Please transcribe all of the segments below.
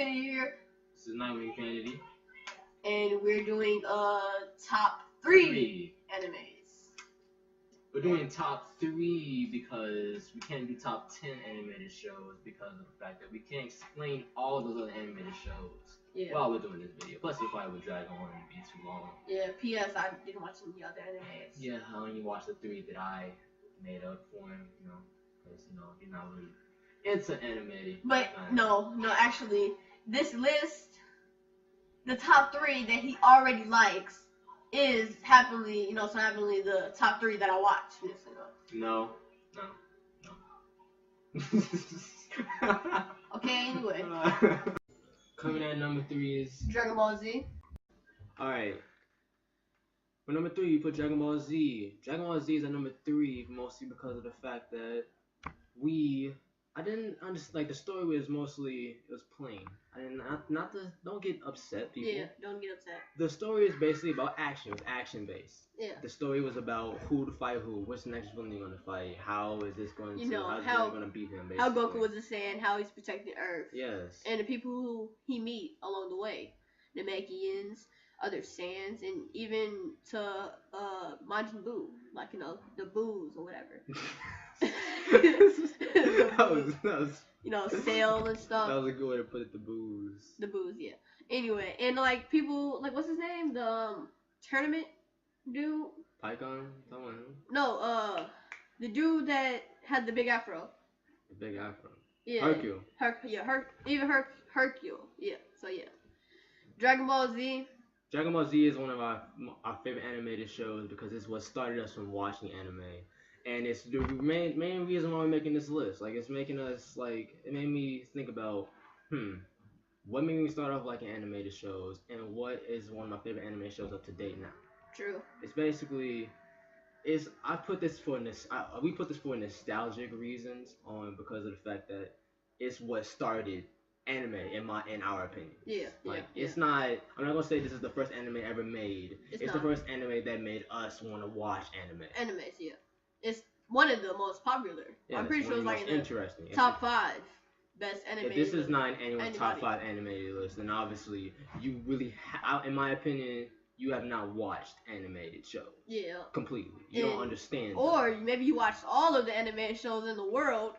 Infinity here. This is Night with Infinity. And we're doing top three animes. We're doing top 3 because we can't do top 10 animated shows because of the fact that we can't explain all those other animated shows while we're doing this video. Plus, it probably would drag on and be too long. Yeah, P.S. I didn't watch any other animes. Yeah, I only watched the 3 that I made up for him, because, he's not really into anime. But, no, actually, this list, the top 3 that he already likes, is happily the top 3 that I watch. No. Okay, anyway. Coming at number 3 is Dragon Ball Z. Alright. For number 3, you put Dragon Ball Z. Dragon Ball Z is at number 3 mostly because of the fact that I didn't understand, like, the story was plain. Don't get upset, people. Yeah, don't get upset. The story is basically about action. It was action based. Yeah. The story was about who to fight who, what's the next villain you're gonna fight, how is this going to, how's how gonna beat him, basically. How Goku was the Saiyan, how he's protecting Earth. Yes. And the people who he meet along the way. The Namekians, other Saiyans, and even to Majin Buu, like, the Boos or whatever. that was Sail and stuff. That was a good way to put it, the Boos. The Boos, yeah. Anyway, and like people, like what's his name? The tournament dude. Pycon? Someone? No, the dude that had the big afro. The big afro. Yeah. Hercule. Hercule. Yeah. So yeah. Dragon Ball Z. Dragon Ball Z is one of our favorite animated shows because it's what started us from watching anime. And it's the main reason why we're making this list. Like, it's making us, like, it made me think about, what made me start off liking animated shows, and what is one of my favorite anime shows up to date now. True. It's basically, we put this for nostalgic reasons, because of the fact that it's what started anime in our opinion. Yeah. It's not, I'm not gonna say this is the first anime ever made. It's the first anime that made us want to watch anime. Animes, yeah. It's one of the most popular. Yeah, I'm pretty sure it's like interesting. Top 5 best anime. If this is not anyone's top 5 animated list, then obviously you really, in my opinion, you have not watched animated shows. Yeah. Completely. You don't understand. Or maybe you watched all of the animated shows in the world,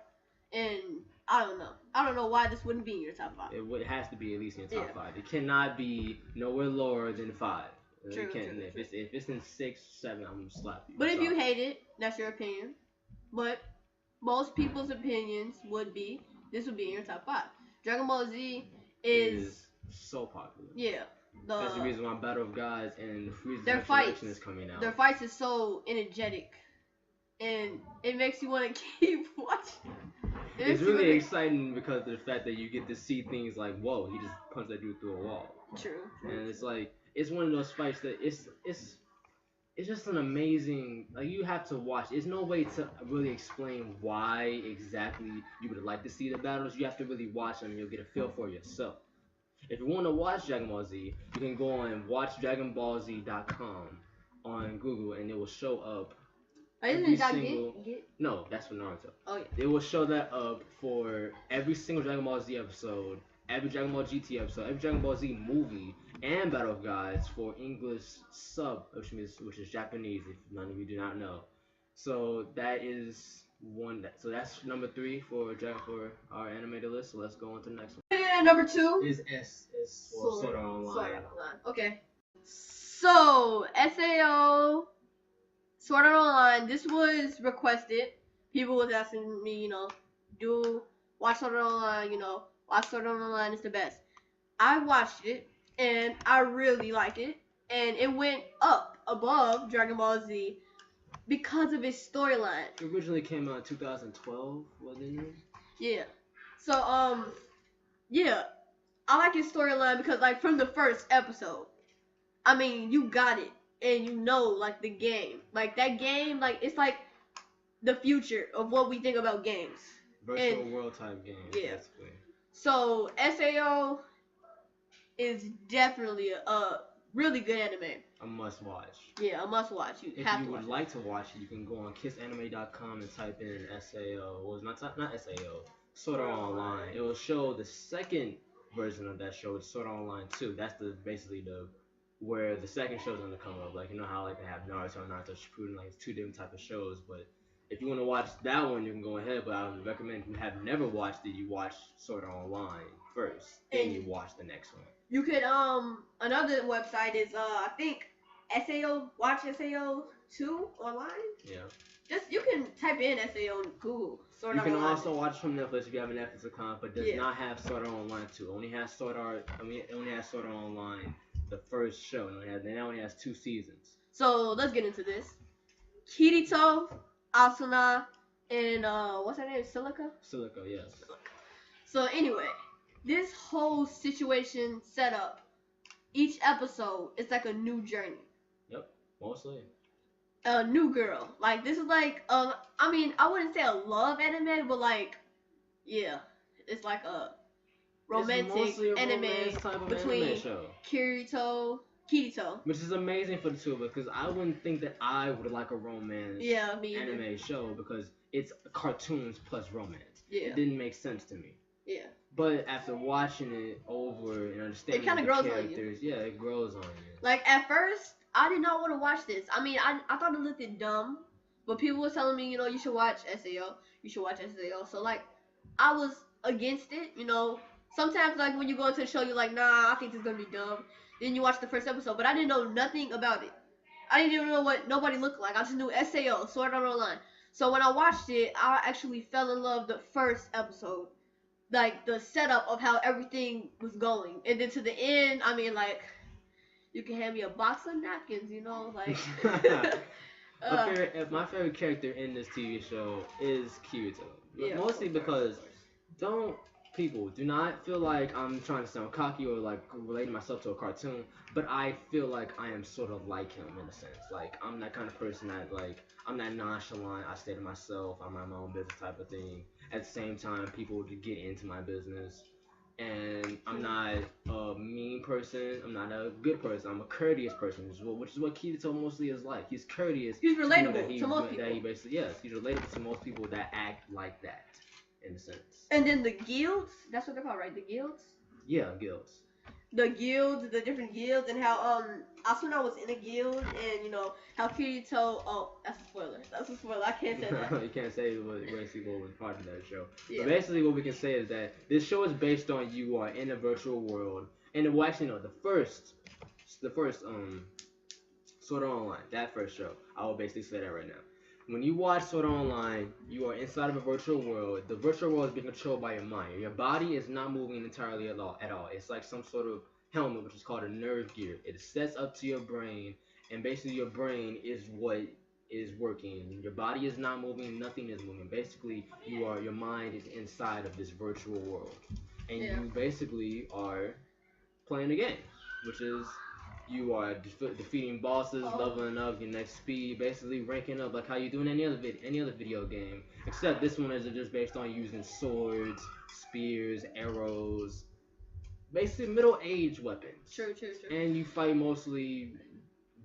and I don't know why this wouldn't be in your top 5. It has to be at least in your top 5. It cannot be nowhere lower than 5. True. If it's in 6, 7, I'm gonna slap you. But if you hate it, that's your opinion. But most people's opinions would be this would be in your top 5. Dragon Ball Z is so popular. Yeah. That's the reason why Battle of Gods and Frieza's their fights is coming out. Their fights is so energetic, and it makes you want to keep watching. It's really exciting because of the fact that you get to see things like, whoa, he just punched that dude through a wall. True. And it's like, it's one of those fights that it's just an amazing, like, you have to watch. There's no way to really explain why exactly you would like to see the battles. You have to really watch them and you'll get a feel for yourself. If you want to watch Dragon Ball Z, you can go on watchdragonballz.com on Google and it will show up. No, that's for Naruto. Oh yeah. It will show that up for every single Dragon Ball Z episode, every Dragon Ball GT episode, every Dragon Ball Z movie, and Battle of Gods for English sub, which is Japanese, if none of you do not know. So that is one. So that's number 3 for our animated list. So let's go on to the next one. And number 2 is Sword Art Online. Okay. So SAO Sword Art Online. This was requested. People was asking me, watch Sword Art Online. Watch Sword Art Online is the best. I watched it and I really like it, and it went up above Dragon Ball Z because of its storyline. It originally came out in 2012, wasn't it? Yeah. So yeah, I like his storyline because, like, from the first episode, I mean, you got it, and like, the game, like, that game, like, it's like the future of what we think about games. Virtual world type games. Yeah. Basically. So SAO is definitely a really good anime. A must watch. Yeah, a must watch. If you would like to watch it, you can go on kissanime.com and type in SAO. Well, not SAO. Sword Art Online. It will show the second version of that show is Sword Art Online 2. That's basically the where the second show's gonna come up. Like you know how like they have Naruto and Naruto Shippuden, like it's two different type of shows. But if you want to watch that one, you can go ahead. But I would recommend if you have never watched it, you watch Sword Art Online first, then you watch the next one. You could another website is I think SAO watch SAO 2 online. Yeah. Just you can type in SAO on Google. You can also watch from Netflix if you have a Netflix account, but does not have Sword Art Online 2. Only has Sword Art. It only has Sword Art Online, the first show. It only has 2 seasons. So let's get into this. Kirito, Asuna, and what's her name? Silica. Silica, yes. So anyway, this whole situation set up. Each episode is like a new journey. Yep, mostly. A new girl. Like this is like I mean I wouldn't say a love anime, but like yeah, it's like a romantic anime between Kirito. Which is amazing for the two because I wouldn't think that I would like a romance anime show because it's cartoons plus romance. Yeah. It didn't make sense to me. Yeah. But after watching it over and understanding it kind of grows on you. Yeah, it grows on you. Like at first, I did not want to watch this. I mean, I thought it looked dumb, but people were telling me, you know, you should watch SAO. You should watch SAO. So like, I was against it. You know, sometimes like when you go into the show, you're like, nah, I think this is gonna be dumb. Then you watch the first episode, but I didn't know nothing about it. I didn't even know what nobody looked like. I just knew SAO, Sword Art Online. So when I watched it, I actually fell in love the first episode. Like the setup of how everything was going, and then to the end, I mean, like, you can hand me a box of napkins, you know, like. My favorite character in this TV show is Kirito. Yeah, mostly because people do not feel like I'm trying to sound cocky or like relating myself to a cartoon, but I feel like I am sort of like him in a sense. Like I'm that kind of person that like I'm not nonchalant. I stay to myself. I mind my own business type of thing. At the same time, people would get into my business, and I'm not a mean person. I'm not a good person. I'm a courteous person, which is what Kirito mostly is like. He's courteous. He's relatable to most people. He's relatable to most people that act like that, in a sense. And then the guilds, that's what they're called, right? The guilds? Yeah, guilds. The guilds, the different guilds, and how Asuna was in a guild, and you know how Kirito. Oh, that's a spoiler. That's a spoiler. I can't say that. You can't say what was part of that show. Yeah. But basically, what we can say is that this show is based on you are in a virtual world, and well, actually no, the first Sword Art Online, that first show. I will basically say that right now. When you watch Sword Art Online, you are inside of a virtual world. The virtual world is being controlled by your mind. Your body is not moving entirely at all. It's like some sort of helmet, which is called a nerve gear. It sets up to your brain, and basically your brain is what is working. Your body is not moving. Nothing is moving. Basically, your mind is inside of this virtual world, and you basically are playing a game, which is you are defeating bosses, leveling up your next speed, basically ranking up like how you do in any other video game. Except this one is just based on using swords, spears, arrows, basically middle-aged weapons. True. And you fight mostly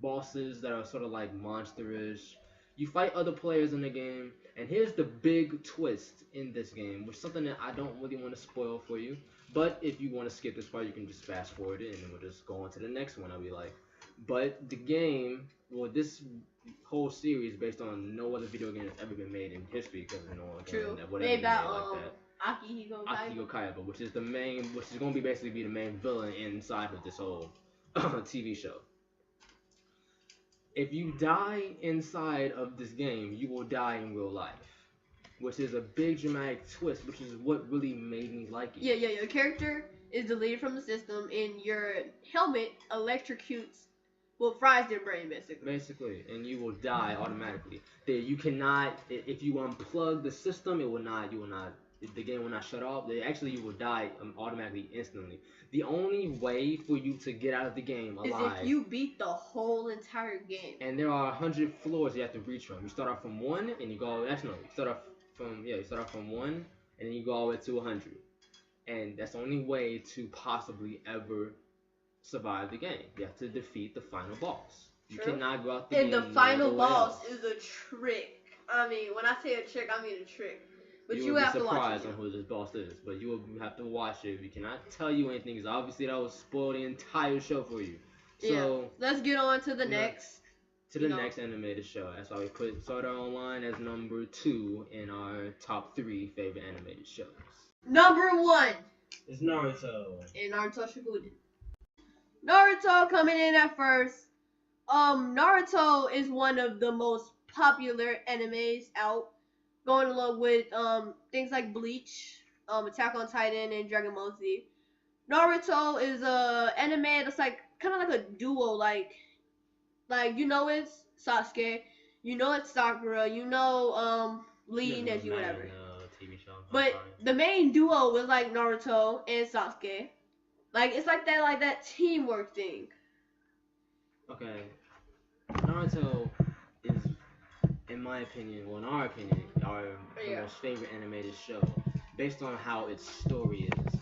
bosses that are sort of like monsterish. You fight other players in the game, and here's the big twist in this game, which is something that I don't really want to spoil for you. But if you want to skip this part, you can just fast forward it, and then we'll just go on to the next one. I'll be like, but the game, well, this whole series based on no other video game that's ever been made in history, because no one can made that like that. Akihiko Kaiba, which is going to be basically the main villain inside of this whole TV show. If you die inside of this game, you will die in real life. Which is a big dramatic twist, which is what really made me like it. Yeah. Your character is deleted from the system, and your helmet electrocutes, fries their brain, basically. And you will die automatically. You cannot, if you unplug the system, the game will not shut off. You will die automatically, instantly. The only way for you to get out of the game alive is if you beat the whole entire game. And there are 100 floors you have to reach from. You start off from 1, and you go, you start off from 1, and then you go all the way to 100. And that's the only way to possibly ever survive the game. You have to defeat the final boss. You cannot go out the game. And the final boss is a trick. I mean, when I say a trick, I mean a trick. But You you will be have to watch surprised it. on who this boss is, but you will have to watch it. We cannot tell you anything because obviously that will spoil the entire show for you. So let's get on to the you know, next. to the next animated show. That's why we put Sword Art Online as number 2 in our top 3 favorite animated shows. Number 1 is Naruto. And Naruto Shippuden. Naruto coming in at first. Naruto is one of the most popular animes out, going along with things like Bleach, Attack on Titan, and Dragon Ball Z. Naruto is a anime that's like kind of like a duo, like you know it's Sasuke, you know it's Sakura, you know Lee, Neji, whatever. TV show. But the main duo was like Naruto and Sasuke. Like it's like that teamwork thing. Okay. Naruto is, in my opinion, well, in our opinion, our most favorite animated show, based on how its story is.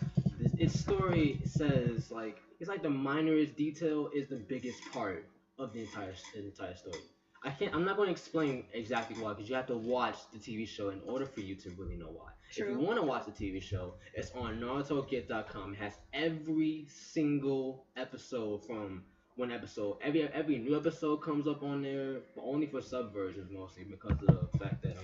Its story says like it's like the minorest detail is the biggest part of the entire story. I'm not going to explain exactly why, because you have to watch the TV show in order for you to really know why. True. If you want to watch the TV show, it's on NarutoGet.com. It has every single episode from one episode. Every new episode comes up on there, but only for sub versions mostly, because of the fact that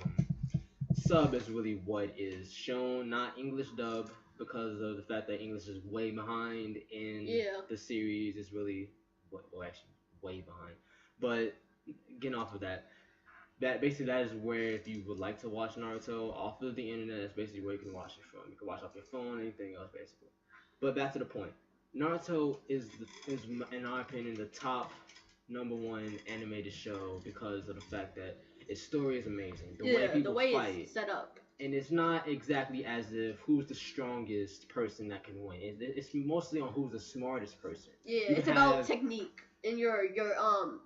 sub is really what is shown, not English dub, because of the fact that English is way behind in the series. Is really actually way behind. But getting off of that basically that is where, if you would like to watch Naruto off of the internet, that's basically where you can watch it from. You can watch off your phone, anything else basically. But back to the point. Naruto is in our opinion the top number 1 animated show because of the fact that its story is amazing. The way fight, it's set up. And it's not exactly as if who's the strongest person that can win. It's mostly on who's the smartest person. It's about technique and your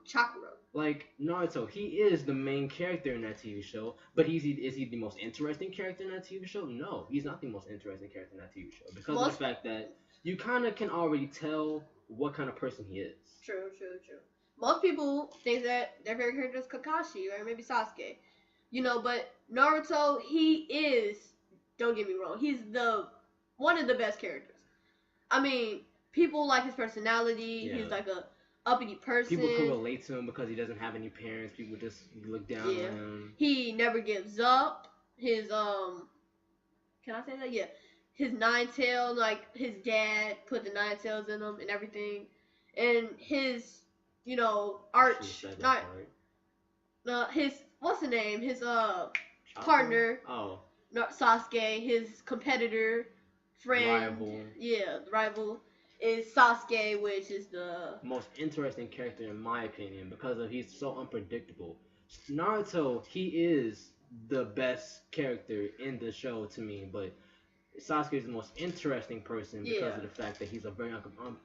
chakra. Like Naruto, he is the main character in that TV show, but is he the most interesting character in that TV show? No, he's not the most interesting character in that TV show because of the fact that you kind of can already tell what kind of person he is. True. Most people think that their favorite character is Kakashi or maybe Sasuke, but Naruto, he is, don't get me wrong, he's one of the best characters. I mean, people like his personality. He's like a uppity person. People can relate to him because he doesn't have any parents. People just look down on him. He never gives up. His can I say that? Yeah. His 9 tail, like his dad put the 9 tails in him and everything. And his, his what's the name? His partner. Oh. Sasuke, his competitor, friend. Rival. Yeah, the rival is Sasuke, which is the most interesting character in my opinion because he's so unpredictable. Naruto, he is the best character in the show to me, but Sasuke is the most interesting person because of the fact that he's a very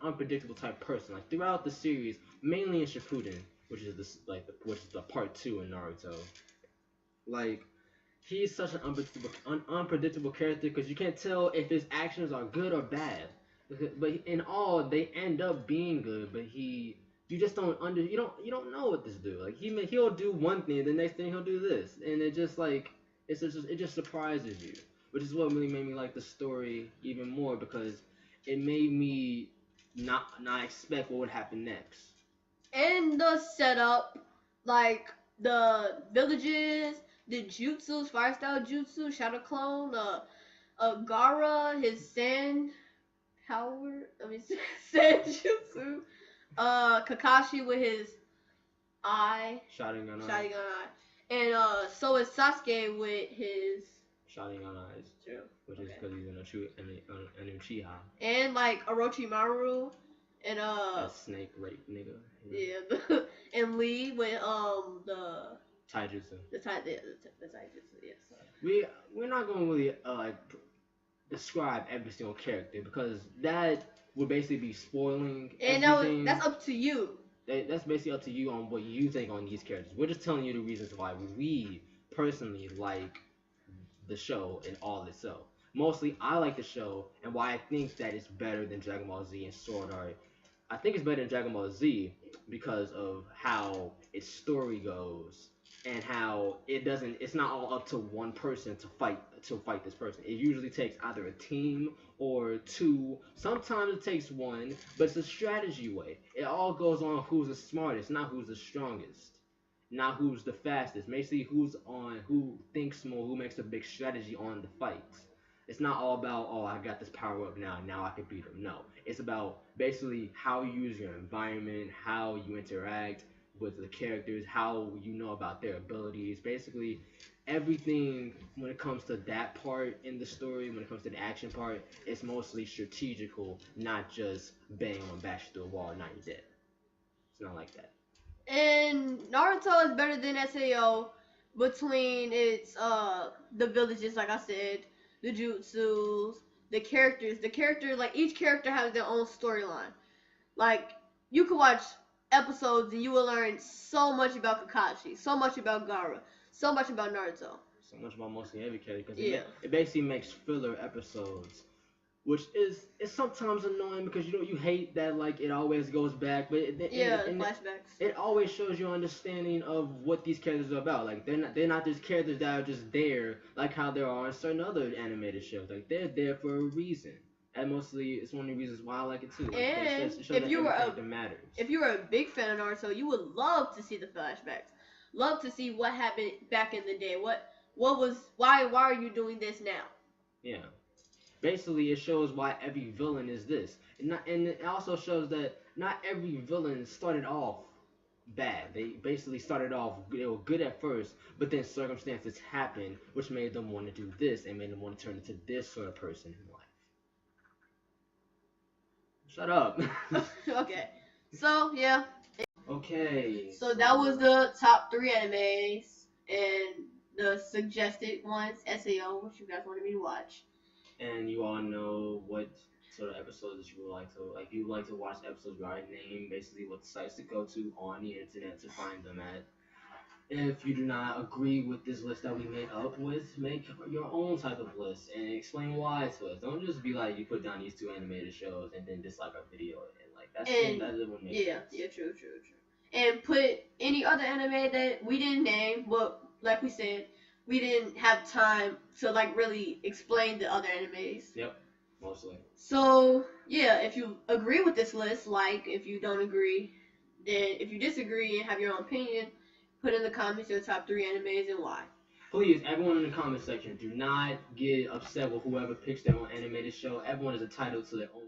unpredictable type person. Like throughout the series, mainly in Shippuden, which is the part 2 in Naruto. Like he's such an unpredictable character because you can't tell if his actions are good or bad. But in all, they end up being good. But you just don't you don't know what this do. Like he'll do one thing, the next thing he'll do this, and it just it just surprises you. Which is what really made me like the story even more because it made me not expect what would happen next. And the setup, like the villages, the jutsus, fire style jutsu, shadow clone, Gaara, his sand jutsu, Kakashi with his eye, Sharingan eye, and so is Sasuke with his Sharingan eyes, which is because he's an Uchiha. And like Orochimaru and a snake rape nigga. Yeah, and Lee with the taijutsu. The taijutsu, yes. We're not gonna really describe every single character because that would basically be spoiling. And that's up to you. That's basically up to you on what you think on these characters. We're just telling you the reasons why we personally like the show and all itself. Mostly, I like the show and why I think that it's better than Dragon Ball Z and Sword Art. I think it's better than Dragon Ball Z because of how its story goes and how it's not all up to one person to fight this person. It usually takes either a team or two. Sometimes it takes one, but it's a strategy way. It all goes on who's the smartest, not who's the strongest, not who's the fastest. Basically, who thinks more, who makes a big strategy on the fights. It's not all about, oh, I got this power up now I can beat them. No, it's about basically how you use your environment, how you interact with the characters, how you know about their abilities. Basically, everything when it comes to that part in the story, when it comes to the action part, it's mostly strategical, not just bang on bash through a wall, now you're dead. It's not like that. And Naruto is better than SAO between its the villages, like I said, the jutsus, the characters. The character, like each character has their own storyline. Like you could watch episodes and you will learn so much about Kakashi, so much about Gaara, so much about Naruto. So much about mostly every character because Yeah. it basically makes filler episodes, which is sometimes annoying because you hate that like it always goes back, but Flashbacks. it always shows your understanding of what these characters are about. Like they're not just characters that are just there like how there are in certain other animated shows. Like they're there for a reason. And mostly it's one of the reasons why I like it too. Like, And it shows if that you every were character matters. if you were a big fan of Naruto, you would love to see the flashbacks. Love to see what happened back in the day. Why are you doing this now? Yeah. Basically, it shows why every villain is this, and it also shows that not every villain started off bad. They basically started off, they were good at first, but then circumstances happened which made them want to do this and made them want to turn into this sort of person in life. Shut up. Okay. So yeah. Okay. So that was the top 3 animes and the suggested ones, SAO, which you guys wanted me to watch. And you all know what sort of episodes you would like to like. If you would like to watch episodes, you already name basically what sites to go to on the internet to find them at. If you do not agree with this list that we made up with, make your own type of list and explain why to us. Don't just be like you put down these 2 animated shows and then dislike our video and like that doesn't make sense. Yeah, true. And put any other anime that we didn't name, but like we said, we didn't have time to like really explain the other animes. Yep, mostly. So yeah, if you agree with this list, like. If you don't agree, then if you disagree and have your own opinion, put in the comments your top 3 animes and why. Please, everyone in the comment section, do not get upset with whoever picks their own animated show. Everyone is entitled to their own